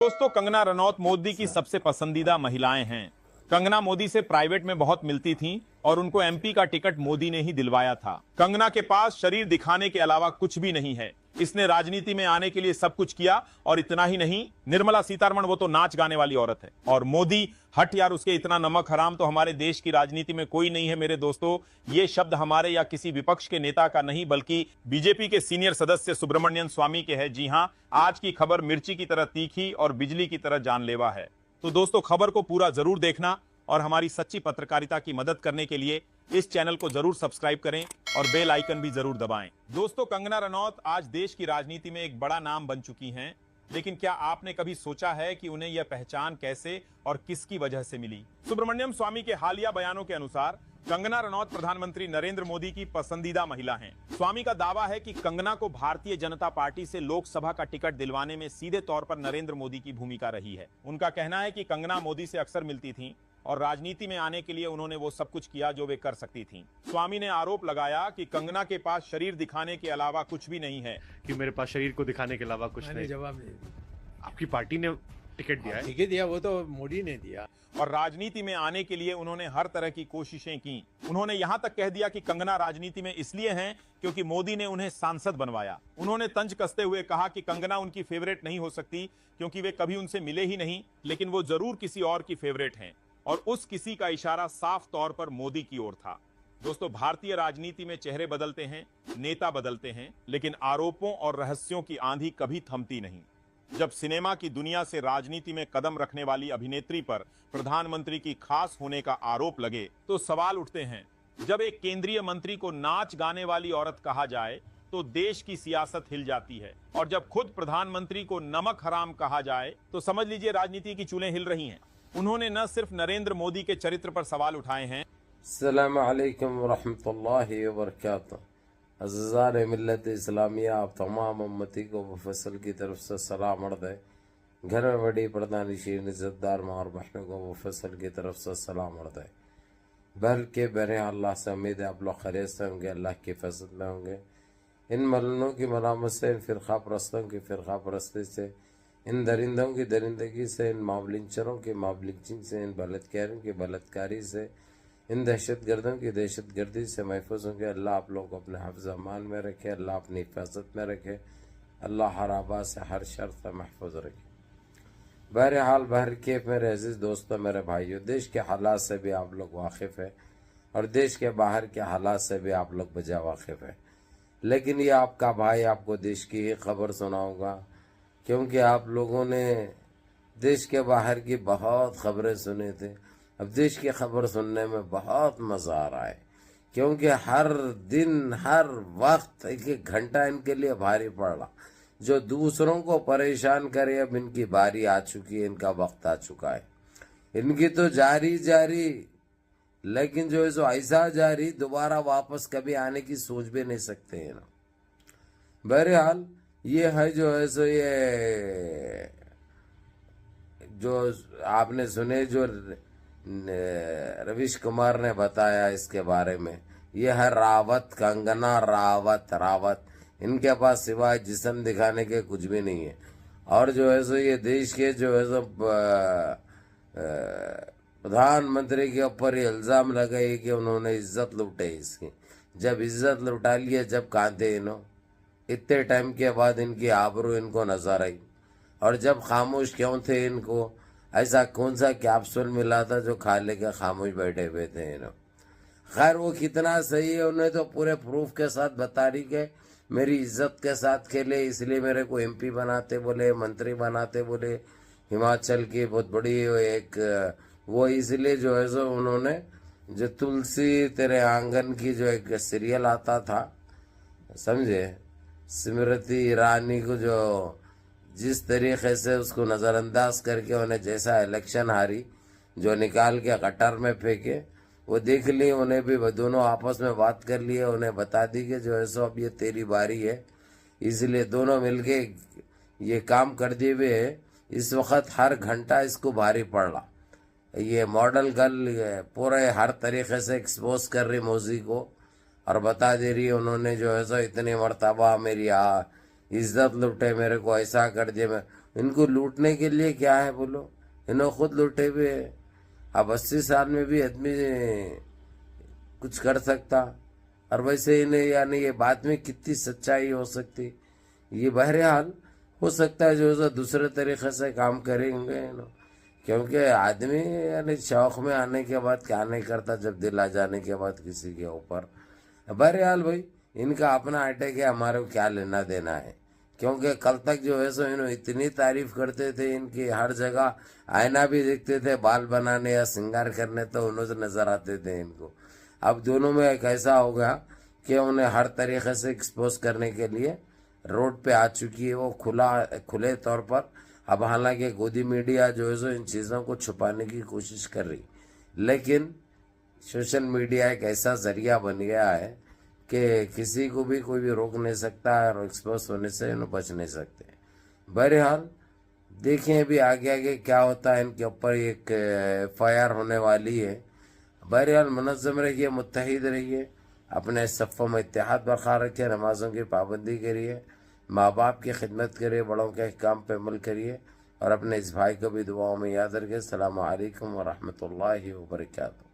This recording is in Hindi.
दोस्तों, कंगना रनौत मोदी की सबसे पसंदीदा महिलाएं हैं। कंगना मोदी से प्राइवेट में बहुत मिलती थीं और उनको एमपी का टिकट मोदी ने ही दिलवाया था। कंगना के पास शरीर दिखाने के अलावा कुछ भी नहीं है। इसने राजनीति में आने के लिए सब कुछ किया और इतना ही नहीं, निर्मला सीतारमण वो तो नाच गाने वाली औरत है। और मोदी, हट यार उसके इतना नमक हराम तो हमारे देश की राजनीति में कोई नहीं है मेरे दोस्तों। ये शब्द हमारे या किसी विपक्ष के नेता का नहीं बल्कि बीजेपी के सीनियर सदस्य सुब्रमण्यम स्वामी के है। जी हां, आज की खबर मिर्ची की तरह तीखी और बिजली की तरह जानलेवा है। तो दोस्तों, खबर को पूरा जरूर देखना और हमारी सच्ची पत्रकारिता की मदद करने के लिए इस चैनल को जरूर सब्सक्राइब करें और बेल आइकन भी जरूर दबाएं। दोस्तों, कंगना रनौत आज देश की राजनीति में एक बड़ा नाम बन चुकी हैं, लेकिन क्या आपने कभी सोचा है कि उन्हें यह पहचान कैसे और किसकी वजह से मिली? सुब्रमण्यम स्वामी के हालिया बयानों के अनुसार कंगना रनौत प्रधानमंत्री नरेंद्र मोदी की पसंदीदा महिला हैं। स्वामी का दावा है कि कंगना को भारतीय जनता पार्टी से लोकसभा का टिकट दिलवाने में सीधे तौर पर नरेंद्र मोदी की भूमिका रही है। उनका कहना है कि कंगना मोदी से अक्सर मिलती थीं और राजनीति में आने के लिए उन्होंने वो सब कुछ किया जो वे कर सकती थीं। स्वामी ने आरोप लगाया कि कंगना के पास शरीर दिखाने के अलावा कुछ भी नहीं है। कि मेरे पास शरीर को दिखाने के अलावा कुछ नहीं। जवाब नहीं। आपकी पार्टी ने टिकट दिया है? टिकट दिया वो तो मोदी ने दिया। और राजनीति में आने के लिए उन्होंने हर तरह की कोशिशें की। उन्होंने यहां तक कह दिया कि कंगना राजनीति में इसलिए हैं क्योंकि मोदी ने उन्हें सांसद बनवाया। उन्होंने तंज कसते हुए कहा कि कंगना उनकी फेवरेट नहीं हो सकती क्योंकि वे कभी उनसे मिले ही नहीं, लेकिन वो जरूर किसी और की फेवरेट हैं। और उस किसी का इशारा साफ तौर पर मोदी की ओर था। दोस्तों, भारतीय राजनीति में चेहरे बदलते हैं, नेता बदलते हैं, लेकिन आरोपों और रहस्यों की आंधी कभी थमती नहीं। जब सिनेमा की दुनिया से राजनीति में कदम रखने वाली अभिनेत्री पर प्रधानमंत्री की खास होने का आरोप लगे तो सवाल उठते हैं। जब एक केंद्रीय मंत्री को नाच गाने वाली औरत कहा जाए तो देश की सियासत हिल जाती है, और जब खुद प्रधानमंत्री को नमक हराम कहा जाए तो समझ लीजिए राजनीति की चूलें हिल रही हैं। उन्होंने न सिर्फ नरेंद्र मोदी के चरित्र पर सवाल उठाए हैं। अस्सलाम वालेकुम रहमतुल्लाहि व बरकातुहू। अज़ीज़ान मिल्लत इस्लामिया, आप तमाम उम्मती को मुफस्सल की तरफ से सलाम अर्ज़ है। घर में बड़ी पर्दानिशीन इज़्ज़तदार माँ और बहनों को मुफस्सल की तरफ से सलाम अर्ज़ है। बल्कि बहरें अल्लाह से उम्मीद है आप लोग खैरियत से होंगे, अल्लाह की हिफाज़त में होंगे। इन मलनों की मलामत से, इन फ़िरक़ा परस्तों की फ़िरक़ा परस्ती से, इन दरिंदों की दरिंदगी से, इन मावलिंचरों की मावलिंचिंग से, इन बलात्कारियों की बलात्कारी से, इन दहशतगर्दों की दहशतगर्दी से महफूज होंगे। अल्लाह आप लोग को अपने हिफ्ज़ अमान में रखे, अल्लाह अपनी हिफाजत में रखे, अल्लाह हर आबा से हर शर से महफूज रखे। बहरहाल बहरकेफ मेरे अजीज़ दोस्तों, मेरे भाइयों, देश के हालात से भी आप लोग वाकिफ़ है और देश के बाहर के हालात से भी आप लोग बजा वाकिफ़ है। लेकिन ये आपका भाई आपको देश की ही खबर सुनाऊँगा, क्योंकि आप लोगों ने देश के बाहर की बहुत खबरें सुनी थी। अब देश की खबर सुनने में बहुत मज़ा आ रहा है, क्योंकि हर दिन हर वक्त एक एक घंटा इनके लिए भारी पड़ रहा। जो दूसरों को परेशान करे, अब इनकी बारी आ चुकी है, इनका वक्त आ चुका है। इनकी तो जारी जारी, लेकिन जो है सो ऐसा जारी दोबारा वापस कभी आने की सोच भी नहीं सकते हैं ना। बहरहाल ये है जो है सो ये जो आपने सुने, जो रवीश कुमार ने बताया इसके बारे में, ये है रावत, कंगना रावत। इनके पास सिवाय जिस्म दिखाने के कुछ भी नहीं है। और जो है सो ये देश के जो है सो प्रधानमंत्री के ऊपर ये इल्ज़ाम लगाए कि उन्होंने इज्जत लूटे इसकी। जब इज्जत लुटा लिया, जब कहाँ थे इन्हों, इतने टाइम के बाद इनकी आबरू इनको नजर आई। और जब खामोश क्यों थे इनको, ऐसा कौन सा कैप्सूल मिला था जो खा लेके खामोश बैठे हुए थे इन्हों। खैर वो कितना सही है, उन्हें तो पूरे प्रूफ के साथ बता रही कि मेरी इज्जत के साथ खेले, इसलिए मेरे को एमपी बनाते बोले, मंत्री बनाते बोले, हिमाचल की बहुत बड़ी एक वो, इसलिए जो है सो उन्होंने जो तुलसी तेरे आंगन की जो एक सीरियल आता था, समझे, स्मृति ईरानी को जो जिस तरीके से उसको नज़रअंदाज करके उन्हें जैसा इलेक्शन हारी, जो निकाल के कटर में फेंके, वो देख लिए। उन्हें भी दोनों आपस में बात कर लिए, उन्हें बता दी कि जो है सो अब ये तेरी बारी है, इसलिए दोनों मिलके ये काम कर दिए हुए है। इस वक्त हर घंटा इसको भारी पड़ रहा। ये मॉडल गर्ल पूरे हर तरीके से एक्सपोज कर रही मोदी को और बता दे रही है उन्होंने जो है सो इतनी मर्तबा मेरी इज्जत लुटे, मेरे को ऐसा कर दिया। मैं इनको लूटने के लिए क्या है बोलो, इन्होंने खुद लूटे हुए है। अब 80 साल में भी आदमी कुछ कर सकता, और वैसे इन्हें यानी ये बात में कितनी सच्चाई हो सकती, ये बहरहाल हो सकता है जो दूसरे तरीके से काम करेंगे ना, क्योंकि आदमी यानी शौक में आने के बाद क्या नहीं करता जब दिल आ जाने के बाद किसी के ऊपर। बहरहाल भाई इनका अपना अटैक है, हमारे को क्या लेना देना है, क्योंकि कल तक जो है सो इन्होंने इतनी तारीफ करते थे इनकी, हर जगह आईना भी देखते थे बाल बनाने या श्रृंगार करने तो उन्होंने नजर आते थे इनको। अब दोनों में एक ऐसा हो गया कि उन्हें हर तरीके से एक्सपोज करने के लिए रोड पे आ चुकी है वो खुले तौर पर। अब हालांकि गोदी मीडिया जो है सो इन चीज़ों को छुपाने की कोशिश कर रही, लेकिन सोशल मीडिया एक ऐसा जरिया बन गया है कि किसी को भी कोई भी रोक नहीं सकता और एक्सपोज होने से इन्हें बच नहीं सकते। बहरहाल देखें अभी आगे आगे क्या होता है, इनके ऊपर एक FIR होने वाली है। बहरहाल मुनज़्ज़म रहिए, मुत्तहिद रहिए, अपने सफ़ों में इत्तेहाद बरकरार रखिए, नमाज़ों की पाबंदी करिए, माँ बाप की खिदमत करिए, बड़ों के अहकाम पे अमल करिए, और अपने इस भाई को भी दुआओं में याद रखिए। अस्सलामु अलैकुम व रहमतुल्लाहि व बरकातहू।